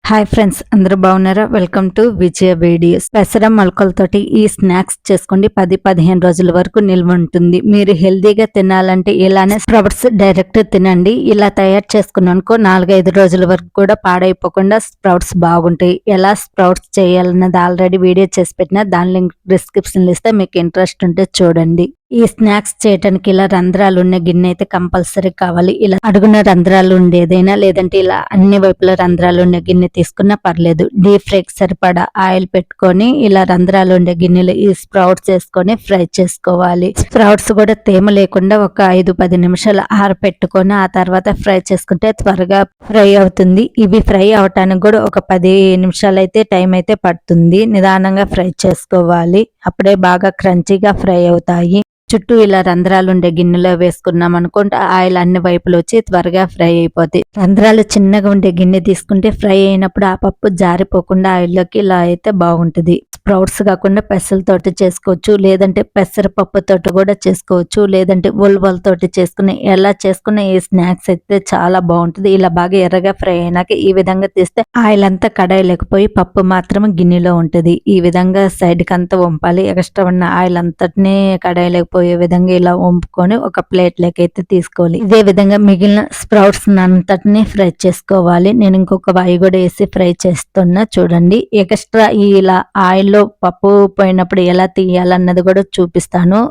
Hi friends, అందరూ బాగున్నారా? Welcome to Vijaya videos. పెసర మొలకలతోటి ఈ స్నాక్స్ చేసుకోండి. 10-15 రోజుల వరకు నిల్వ ఉంటుంది. మీరు హెల్దీగా తినాలంటే ఇలానే స్ప్రౌట్స్ డైరెక్ట్ తినండి. ఇలా తయారు చేసుకున్నానుకో 4-5 రోజుల వరకు కూడా పాడైపోకుండా స్ప్రౌట్స్ బాగుంటాయి. ఎలా స్ప్రౌట్స్ చేయాలన్నది ఆల్రెడీ వీడియో చేసి పెట్టిన, దాని లింక్ డిస్క్రిప్షన్ ఇస్తే మీకు ఇంట్రెస్ట్ ఉంటే చూడండి. ఈ స్నాక్స్ చేయడానికి ఇలా రంధ్రాలు ఉన్న గిన్నె అయితే కంపల్సరీ కావాలి. ఇలా అడుగున రంధ్రాలు ఉండేదైనా, లేదంటే ఇలా అన్ని వైపుల రంధ్రాలు ఉండే గిన్నె తీసుకున్నా పర్లేదు. డీప్ ఫ్రైకి సరిపడా ఆయిల్ పెట్టుకొని ఇలా రంధ్రాలు ఉండే గిన్నెలు ఈ స్ప్రౌట్స్ వేసుకొని ఫ్రై చేసుకోవాలి. స్ప్రౌట్స్ కూడా తేమ లేకుండా ఒక 5-10 నిమిషాలు ఆరపెట్టుకొని ఆ తర్వాత ఫ్రై చేసుకుంటే త్వరగా ఫ్రై అవుతుంది. ఇవి ఫ్రై అవటానికి కూడా ఒక 10 నిమిషాలు అయితే టైం అయితే పడుతుంది. నిదానంగా ఫ్రై చేసుకోవాలి. అప్పుడే బాగా క్రంచీగా ఫ్రై అవుతాయి. చుట్టూ ఇలా రంధ్రాలు ఉండే గిన్నెలో వేసుకున్నాం అనుకుంటే ఆయిల్ అన్ని వైపులు వచ్చి త్వరగా ఫ్రై అయిపోతాయి. రంధ్రాలు చిన్నగా ఉండే గిన్నె తీసుకుంటే ఫ్రై అయినప్పుడు ఆ పప్పు జారిపోకుండా ఆయిల్లోకి ఇలా అయితే బాగుంటుంది. స్ప్రౌట్స్ కాకుండా పెసలతోటి చేసుకోవచ్చు, లేదంటే పెసరపప్పుతోటి కూడా చేసుకోవచ్చు, లేదంటే ఉలవలతోటి చేసుకుని ఎలా చేసుకున్న ఈ స్నాక్స్ అయితే చాలా బాగుంటుంది. ఇలా బాగా ఎర్రగా ఫ్రై అయినాక ఈ విధంగా తీస్తే ఆయిల్ అంతా కడాయి లేకపోయి పప్పు మాత్రం గిన్నెలో ఉంటుంది. ఈ విధంగా సైడ్కి అంతా వంపాలి. ఎక్స్ట్రా ఉన్న ఆయిల్ అంతటినీ కడాయి లేకపోయే విధంగా ఇలా వంపుకొని ఒక ప్లేట్ అయితే తీసుకోవాలి. ఇదే విధంగా మిగిలిన స్ప్రౌట్స్ అంతటినీ ఫ్రై చేసుకోవాలి. నేను ఇంకొక వాయి కూడా వేసి ఫ్రై చేస్తున్నా చూడండి. ఎక్స్ట్రా ఇలా ఆయిల్ పప్పు పోయినప్పుడు ఎలా తీయాలన్నది కూడా చూపిస్తాను.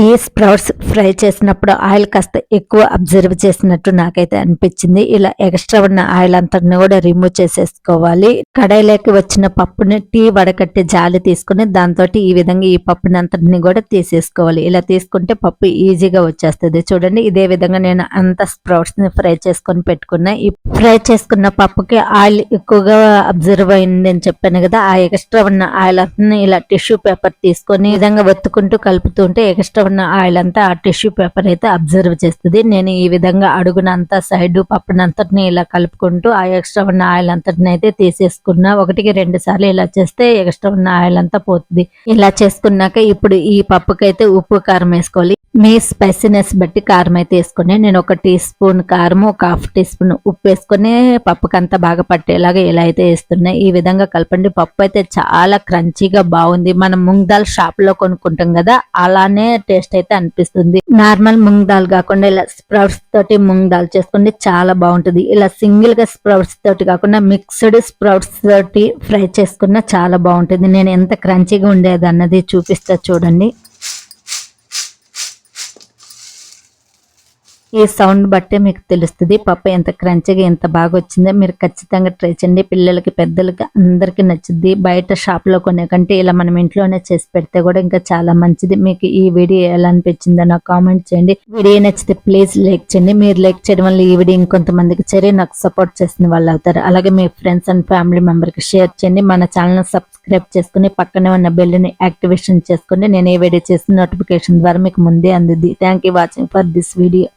ఈ స్ప్రౌట్స్ ఫ్రై చేసినప్పుడు ఆయిల్ కాస్త ఎక్కువ అబ్జర్వ్ చేసినట్టు నాకైతే అనిపించింది. ఇలా ఎక్స్ట్రా ఉన్న ఆయిల్ అంతటిని కూడా రిమూవ్ చేసేసుకోవాలి. కడాయిలోకి వచ్చిన పప్పుని టీ వడకట్టి జాలి తీసుకుని దాంతో ఈ విధంగా ఈ పప్పుని అంతటిని కూడా తీసేసుకోవాలి. ఇలా తీసుకుంటే పప్పు ఈజీగా వచ్చేస్తుంది. చూడండి, ఇదే విధంగా నేను అంత స్ప్రౌట్స్ ని ఫ్రై చేసుకొని పెట్టుకున్నా. ఈ ఫ్రై చేసుకున్న పప్పుకి ఆయిల్ ఎక్కువగా అబ్జర్వ్ అయింది అని చెప్పాను కదా, ఆ ఎక్స్ట్రా ఉన్న ఆయిల్ అంతా ఇలా టిష్యూ పేపర్ తీసుకొని ఈ విధంగా ఒత్తుకుంటూ కలుపుతుంటే ఎక్స్ట్రా ఉన్న ఆయిల్ అంతా ఆ టిష్యూ పేపర్ అయితే అబ్జర్వ్ చేస్తుంది. నేను ఈ విధంగా అడుగునంతా సైడ్ పప్పునంతటిని ఇలా కలుపుకుంటూ ఆ ఎక్స్ట్రా ఉన్న ఆయిల్ అంతటిని అయితే తీసేసుకున్నా. 1-2 సార్లు ఇలా చేస్తే ఎక్స్ట్రా ఉన్న ఆయిల్ అంతా పోతుంది. ఇలా చేసుకున్నాక ఇప్పుడు ఈ పప్పుకైతే ఉప్పు కారం వేసుకోవాలి. మీ స్పైసీనెస్ బట్టి కారం అయితే వేసుకుని, నేను 1 టీ స్పూన్ కారం, 1/2 టీ స్పూన్ ఉప్పు వేసుకొని పప్పుకంతా బాగా పట్టేలాగా ఇలా అయితే వేస్తున్నాయి. ఈ విధంగా కలపండి. పప్పు అయితే చాలా క్రంచీగా బాగుంది. మనం మూంగ్ దాల్ షాప్ లో కొనుక్కుంటాం కదా, అలానే టేస్ట్ అయితే అనిపిస్తుంది. నార్మల్ మూంగ్ దాల్ కాకుండా ఇలా స్ప్రౌట్స్ తోటి మూంగ్ దాల్ చేసుకోండి, చాలా బాగుంటుంది. ఇలా సింగిల్ గా స్ప్రౌట్స్ తోటి కాకుండా మిక్స్డ్ స్ప్రౌట్స్ తోటి ఫ్రై చేసుకున్నా చాలా బాగుంటుంది. నేను ఎంత క్రంచీగా ఉండేది అన్నది చూపిస్తా చూడండి. ఈ సౌండ్ బట్టే మీకు తెలుస్తుంది పప్పు ఎంత క్రంచిగా ఎంత బాగా వచ్చిందో. మీరు ఖచ్చితంగా ట్రై చేయండి. పిల్లలకి పెద్దలకి అందరికీ నచ్చుద్ది. బయట షాప్లో కొనే కంటే ఇలా మనం ఇంట్లోనే చేసి పెడితే కూడా ఇంకా చాలా మంచిది. మీకు ఈ వీడియో ఎలా అనిపించిందో నాకు కామెంట్ చేయండి. వీడియో నచ్చితే ప్లీజ్ లైక్ చేయండి. మీరు లైక్ చేయడం వల్ల ఈ వీడియో ఇంకొంతమందికి చేరి నాకు సపోర్ట్ చేసిన వాళ్ళు అవుతారు. అలాగే మీ ఫ్రెండ్స్ అండ్ ఫ్యామిలీ మెంబర్కి షేర్ చేయండి. మన ఛానల్ సబ్స్క్రైబ్ చేసుకుని పక్కనే ఉన్న బెల్ని యాక్టివేషన్ చేసుకోండి. నేను ఏ వీడియో చేసిన నోటిఫికేషన్ ద్వారా మీకు ముందే అందుద్ది. Thank you watching for this video.